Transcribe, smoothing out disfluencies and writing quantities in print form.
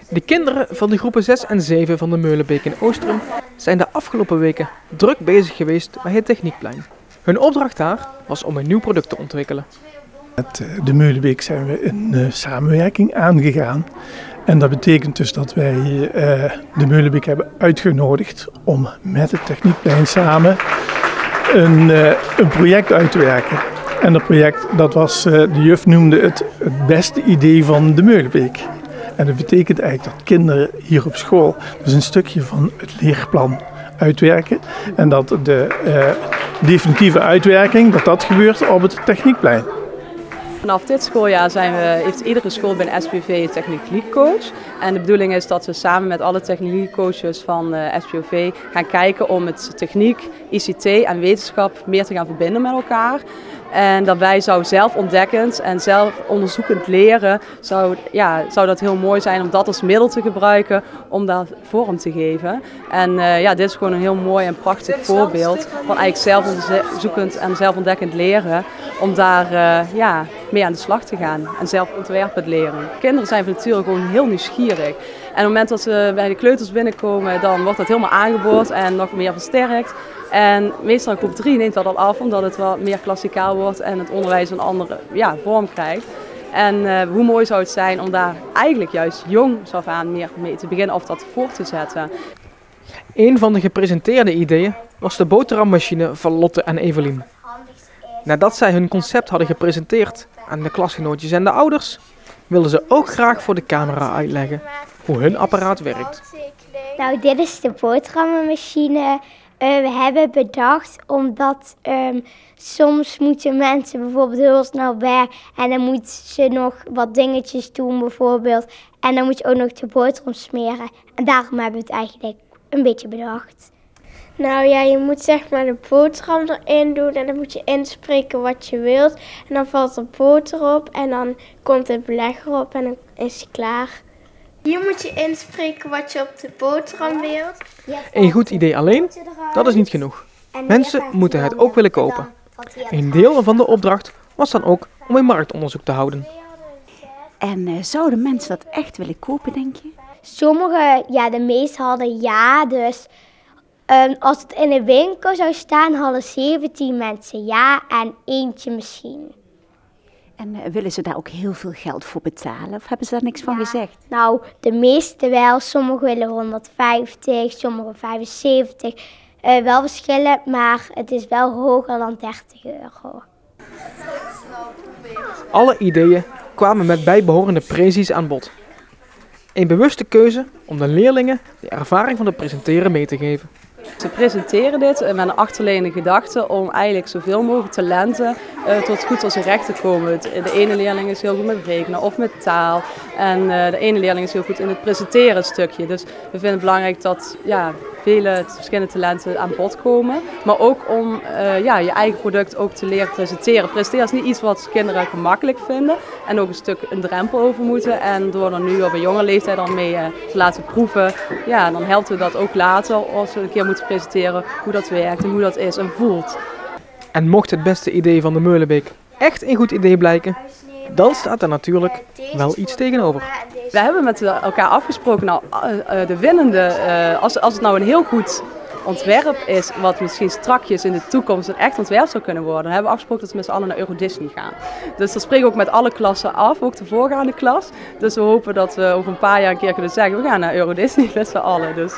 De kinderen van de groepen 6 en 7 van de Meulenbeek in Oostrum zijn de afgelopen weken druk bezig geweest bij het Techniekplein. Hun opdracht daar was om een nieuw product te ontwikkelen. Met de Meulenbeek zijn we een samenwerking aangegaan. En dat betekent dus dat wij de Meulenbeek hebben uitgenodigd om met het Techniekplein samen een project uit te werken. En dat project, de juf noemde het beste idee van de Meulenbeek. En dat betekent eigenlijk dat kinderen hier op school dus een stukje van het leerplan uitwerken. En dat de definitieve uitwerking, dat gebeurt op het Techniekplein. Vanaf dit schooljaar heeft iedere school bij een SPOV een techniekcoach. En de bedoeling is dat we samen met alle techniekcoaches van SPOV gaan kijken om het techniek, ICT en wetenschap meer te gaan verbinden met elkaar. En daarbij zou zelfontdekkend en zelfonderzoekend leren, zou dat heel mooi zijn om dat als middel te gebruiken om daar vorm te geven. En dit is gewoon een heel mooi en prachtig voorbeeld van eigenlijk zelfonderzoekend en zelfontdekkend leren. Om daar mee aan de slag te gaan en zelfontwerpend leren. Kinderen zijn van nature gewoon heel nieuwsgierig. En op het moment dat ze bij de kleuters binnenkomen, dan wordt dat helemaal aangeboord en nog meer versterkt. En meestal in groep 3 neemt dat al af, omdat het wat meer klassikaal wordt en het onderwijs een andere vorm krijgt. En hoe mooi zou het zijn om daar eigenlijk juist jongs af aan meer mee te beginnen of dat voor te zetten. Een van de gepresenteerde ideeën was de boterhammachine van Lotte en Evelien. Nadat zij hun concept hadden gepresenteerd aan de klasgenootjes en de ouders, wilden ze ook graag voor de camera uitleggen hoe hun apparaat werkt. Nou, dit is de boterhammenmachine. We hebben bedacht omdat soms moeten mensen bijvoorbeeld heel snel weg en dan moeten ze nog wat dingetjes doen bijvoorbeeld. En dan moet je ook nog de boterham smeren. En daarom hebben we het eigenlijk een beetje bedacht. Nou ja, je moet zeg maar de boterham erin doen en dan moet je inspreken wat je wilt. En dan valt er boter op en dan komt het beleg erop en dan is hij klaar. Hier moet je inspreken wat je op de boterham wilt. Een goed idee alleen, dat is niet genoeg. Mensen moeten het ook willen kopen. Een deel van de opdracht was dan ook om een marktonderzoek te houden. En zouden mensen dat echt willen kopen, denk je? Sommigen, de meesten hadden ja, dus als het in de winkel zou staan, hadden 17 mensen ja en eentje misschien. En willen ze daar ook heel veel geld voor betalen of hebben ze daar niks van gezegd? Nou, de meeste wel. Sommigen willen 150, sommigen 75. Wel verschillen, maar het is wel hoger dan 30 euro. Alle ideeën kwamen met bijbehorende precies aan bod. Een bewuste keuze om de leerlingen de ervaring van het presenteren mee te geven. Ze presenteren dit met een achterliggende gedachte om eigenlijk zoveel mogelijk talenten tot goed tot zijn recht te komen. De ene leerling is heel goed met rekenen of met taal en de ene leerling is heel goed in het presenteren stukje. Dus we vinden het belangrijk dat vele verschillende talenten aan bod komen. Maar ook om je eigen product ook te leren presenteren. Presenteren is niet iets wat kinderen gemakkelijk vinden en ook een drempel over moeten. En door er nu op een jonge leeftijd dan mee te laten proeven, dan helpt het dat ook later als we een keer moeten presenteren hoe dat werkt en hoe dat is en voelt. En mocht het beste idee van de Meulenbeek echt een goed idee blijken, dan staat er natuurlijk wel iets tegenover. We hebben met elkaar afgesproken, de winnende, als het nou een heel goed ontwerp is, wat misschien strakjes in de toekomst een echt ontwerp zou kunnen worden, dan hebben we afgesproken dat we met z'n allen naar Euro Disney gaan. Dus dat spreken we ook met alle klassen af, ook de voorgaande klas. Dus we hopen dat we over een paar jaar een keer kunnen zeggen, we gaan naar Euro Disney met z'n allen. Dus,